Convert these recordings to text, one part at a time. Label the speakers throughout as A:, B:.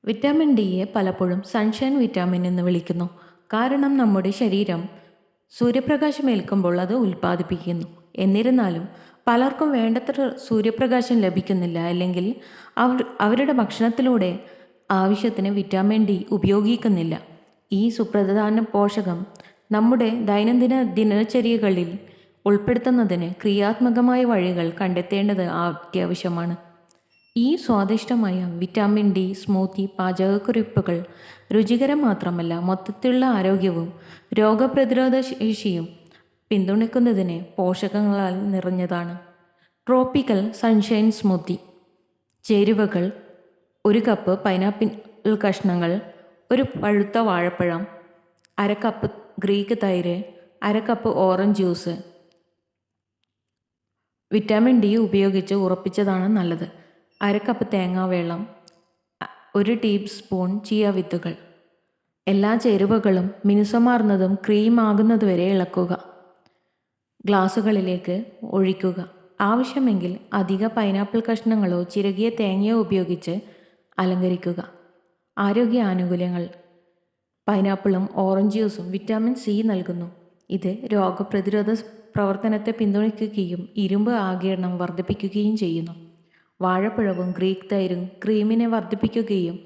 A: Vitamin ഡിയെ പലപ്പോഴും sunshine vitamin എന്ന് വിളിക്കുന്നു. കാരണം നമ്മുടെ ശരീരം സൂര്യപ്രകാശം ഏൽക്കുമ്പോൾ അത് ഉൽപ്പാദിപ്പിക്കുന്നു. എന്നിരുന്നാലും പലർക്കും വേണ്ടത്ര സൂര്യപ്രകാശം ലഭിക്കുന്നില്ല, അല്ലെങ്കിൽ അവരുടെ ഭക്ഷണത്തിലൂടെ ആവശ്യത്തിന് വിറ്റാമിൻ ഡി ഉപയോഗിക്കുന്നില്ല. ഈ സുപ്രധാന പോഷകം നമ്മുടെ ദൈനംദിന ദിനചര്യകളിൽ ഉൾപ്പെടുത്തുന്നതിന് ക്രിയാത്മകമായ വഴികൾ കണ്ടെത്തേണ്ടത് അത്യാവശ്യമാണ്. ഈ സ്വാദിഷ്ടമായ വിറ്റാമിൻ ഡി സ്മൂത്തി പാചകക്കുറിപ്പുകൾ രുചികരം മാത്രമല്ല, മൊത്തത്തിലുള്ള ആരോഗ്യവും രോഗപ്രതിരോധ ശേഷിയും പിന്തുണയ്ക്കുന്നതിന് പോഷകങ്ങളാൽ നിറഞ്ഞതാണ്. Tropical sunshine smoothie. ചേരുവകൾ: 1 കപ്പ് പൈനാപ്പിൾ കഷ്ണങ്ങൾ, 1 പഴുത്ത വാഴപ്പഴം, 1/2 കപ്പ് ഗ്രീക്ക് തൈര്, 1/2 cup orange juice. Vitamin D ഉപയോഗിച്ച് ഉറപ്പിച്ചതാണ് നല്ലത്. 1/2 കപ്പ് തേങ്ങാവെള്ളം, 1 ടീസ്പൂൺ ചിയ വിത്തുകൾ. എല്ലാ ചേരുവകളും മിനുസമാർന്നതും ക്രീം ആകുന്നതുവരെ ഇളക്കുക. ഗ്ലാസുകളിലേക്ക് ഒഴിക്കുക. ആവശ്യമെങ്കിൽ അധിക പൈനാപ്പിൾ കഷ്ണങ്ങളോ ചിരകിയ തേങ്ങയോ ഉപയോഗിച്ച് അലങ്കരിക്കുക. ആരോഗ്യ ആനുകൂല്യങ്ങൾ: പൈനാപ്പിളും ഓറഞ്ച് ജ്യൂസും വിറ്റാമിൻ സി നൽകുന്നു. ഇത് രോഗപ്രതിരോധ പ്രവർത്തനത്തെ പിന്തുണയ്ക്കുകയും ഇരുമ്പ് ആഗിരണം വർദ്ധിപ്പിക്കുകയും ചെയ്യുന്നു. വാഴപ്പഴവും ഗ്രീക്ക് തൈരും ക്രീമിനെ വർദ്ധിപ്പിക്കുകയും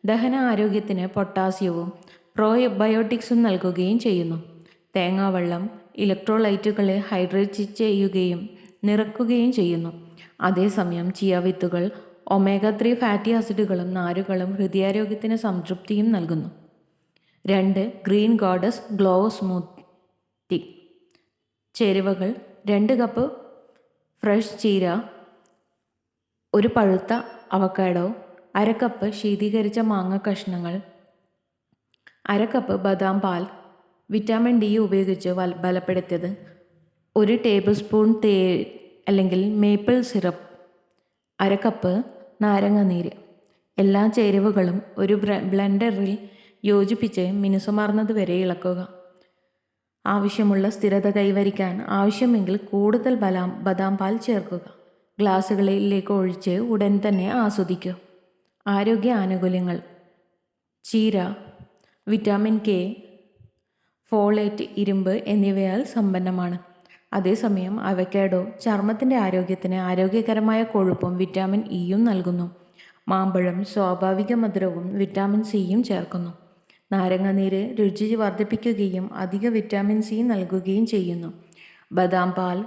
A: ദഹന ആരോഗ്യത്തിന് പൊട്ടാസ്യവും പ്രോബയോട്ടിക്സും നൽകുകയും ചെയ്യുന്നു. തേങ്ങാവെള്ളം ഇലക്ട്രോലൈറ്റുകളെ ഹൈഡ്രേറ്റ് ചെയ്യുകയും നിറയ്ക്കുകയും ചെയ്യുന്നു. അതേസമയം ചിയ വിത്തുകൾ ഒമേഗ 3 ഫാറ്റി ആസിഡുകളും നാരുകളും ഹൃദയാരോഗ്യത്തിന് സംതൃപ്തിയും നൽകുന്നു. 2 ഗ്രീൻ ഗോഡസ് ഗ്ലോ സ്മൂത്തി. ചേരുവകൾ: 2 കപ്പ് ഫ്രഷ് ചീര, 1 പഴുത്ത അവക്കാഡോ, 1/2 കപ്പ് ശീതീകരിച്ച മാങ്ങ കഷ്ണങ്ങൾ, 1/2 കപ്പ് ബദാം പാൽ വിറ്റാമിൻ ഡി ഉപയോഗിച്ച് ബലപ്പെടുത്തിയത്, 1 ടേബിൾ സ്പൂൺ തേൻ അല്ലെങ്കിൽ മേപ്പിൾ സിറപ്പ്, 1/2 കപ്പ് നാരങ്ങ നീര്. എല്ലാ ചേരുവകളും ഒരു ബ്ലെൻഡറിൽ യോജിപ്പിച്ച് മിനുസമാർന്നത് വരെ ഇളക്കുക. ആവശ്യമുള്ള സ്ഥിരത കൈവരിക്കാൻ ആവശ്യമെങ്കിൽ കൂടുതൽ ബദാം പാൽ ചേർക്കുക. ഗ്ലാസുകളിലേക്ക് ഒഴിച്ച് ഉടൻ തന്നെ ആസ്വദിക്കുക. ആരോഗ്യ ആനുകൂല്യങ്ങൾ: ചീര വിറ്റാമിൻ കെ, ഫോളേറ്റ്, ഇരുമ്പ് എന്നിവയാൽ സമ്പന്നമാണ്. അതേസമയം അവക്കാഡോ ചർമ്മത്തിൻ്റെ ആരോഗ്യത്തിന് ആരോഗ്യകരമായ കൊഴുപ്പും വിറ്റാമിൻ ഇയും നൽകുന്നു. മാമ്പഴം സ്വാഭാവിക മധുരവും വിറ്റാമിൻ സിയും ചേർക്കുന്നു. നാരങ്ങാനീര് രുചി വർദ്ധിപ്പിക്കുകയും അധിക വിറ്റാമിൻ സി നൽകുകയും ചെയ്യുന്നു. ബദാം പാൽ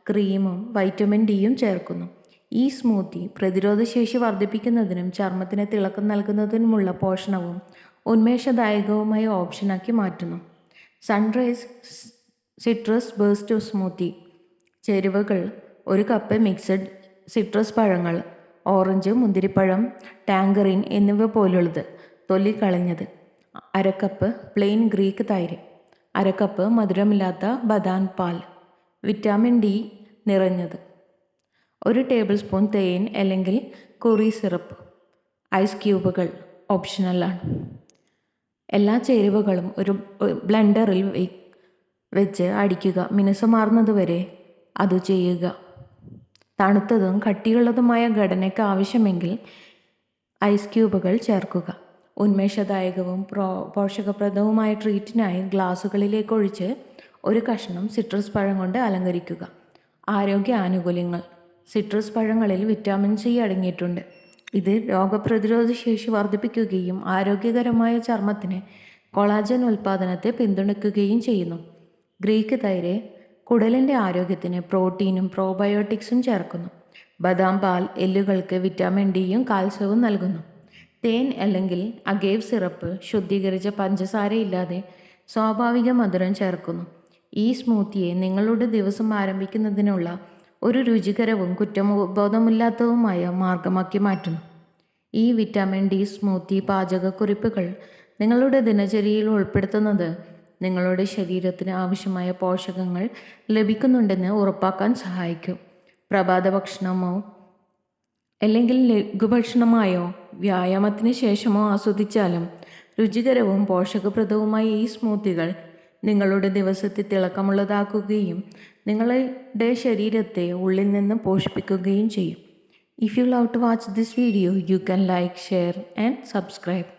A: ക്രീമും വൈറ്റമിൻ ഡിയും ചേർക്കുന്നു. ഈ സ്മൂത്തി പ്രതിരോധശേഷി വർദ്ധിപ്പിക്കുന്നതിനും ചർമ്മത്തിന് തിളക്കം നൽകുന്നതിനുമുള്ള പോഷണവും ഉന്മേഷദായകവുമായ ഓപ്ഷനാക്കി മാറ്റുന്നു. Sunrise citrus burst smoothie. ചേരുവകൾ: 1 കപ്പ് മിക്സഡ് സിട്രസ് പഴങ്ങൾ, ഓറഞ്ച്, മുന്തിരിപ്പഴം, ടാങ്കറിൻ എന്നിവ പോലുള്ളത്, തൊലി കളഞ്ഞത്, 1/2 കപ്പ് പ്ലെയിൻ ഗ്രീക്ക് തൈര്, 1/2 കപ്പ് മധുരമില്ലാത്ത ബദാം പാൽ, വിറ്റാമിൻ ഡി നിറഞ്ഞത്, 1 ടേബിൾ സ്പൂൺ തേൻ അല്ലെങ്കിൽ കുറി സിറപ്പ്. ഐസ് ക്യൂബുകൾ ഓപ്ഷണലാണ്. എല്ലാ ചേരുവകളും ഒരു ബ്ലെൻഡറിൽ വെച്ച് അടിക്കുക. മിനുസമാർന്നതുവരെ അത് ചെയ്യുക. തണുത്തതും കട്ടിയുള്ളതുമായ ഘടനയ്ക്ക് ആവശ്യമെങ്കിൽ ഐസ് ക്യൂബുകൾ ചേർക്കുക. ഉന്മേഷദായകവും പോഷകപ്രദവുമായ ട്രീറ്റിനായി ഗ്ലാസുകളിലേക്ക് ഒഴിച്ച് 1 കഷ്ണം സിട്രസ് പഴം കൊണ്ട് അലങ്കരിക്കുക. ആരോഗ്യ ആനുകൂല്യങ്ങൾ: സിട്രസ് പഴങ്ങളിൽ വിറ്റാമിൻ സി അടങ്ങിയിട്ടുണ്ട്. ഇത് രോഗപ്രതിരോധ ശേഷി വർദ്ധിപ്പിക്കുകയും ആരോഗ്യകരമായ ചർമ്മത്തിന് കൊളാജൻ ഉൽപ്പാദനത്തെ പിന്തുണയ്ക്കുകയും ചെയ്യുന്നു. ഗ്രീക്ക് തൈര് കുടലിൻ്റെ ആരോഗ്യത്തിന് പ്രോട്ടീനും പ്രോബയോട്ടിക്സും ചേർക്കുന്നു. ബദാം പാൽ എല്ലുകൾക്ക് വിറ്റാമിൻ ഡിയും കാൽസ്യവും നൽകുന്നു. തേൻ അല്ലെങ്കിൽ അഗേവ് സിറപ്പ് ശുദ്ധീകരിച്ച പഞ്ചസാരയില്ലാതെ സ്വാഭാവിക മധുരം ചേർക്കുന്നു. ഈ സ്മൂത്തിയെ നിങ്ങളുടെ ദിവസം ആരംഭിക്കുന്നതിനുള്ള ഒരു രുചികരവും കുറ്റബോധമില്ലാത്തതുമായ മാർഗമാക്കി മാറ്റുന്നു. ഈ വിറ്റാമിൻ ഡി സ്മൂത്തി പാചകക്കുറിപ്പുകൾ നിങ്ങളുടെ ദിനചര്യയിൽ ഉൾപ്പെടുത്തുന്നത് നിങ്ങളുടെ ശരീരത്തിന് ആവശ്യമായ പോഷകങ്ങൾ ലഭിക്കുന്നുണ്ടെന്ന് ഉറപ്പാക്കാൻ സഹായിക്കും. പ്രഭാത ഭക്ഷണമോ അല്ലെങ്കിൽ ലഘുഭക്ഷണമായോ വ്യായാമത്തിന് ശേഷമോ ആസ്വദിച്ചാലും രുചികരവും പോഷകപ്രദവുമായ ഈ സ്മൂത്തികൾ നിങ്ങളുടെ ദിവസത്തെ തിളക്കമുള്ളതാക്കുകയും നിങ്ങളുടെ ശരീരത്തെ ഉള്ളിൽ നിന്ന് പോഷിപ്പിക്കുകയും ചെയ്യും. If you love to watch this video, you can like, share and subscribe.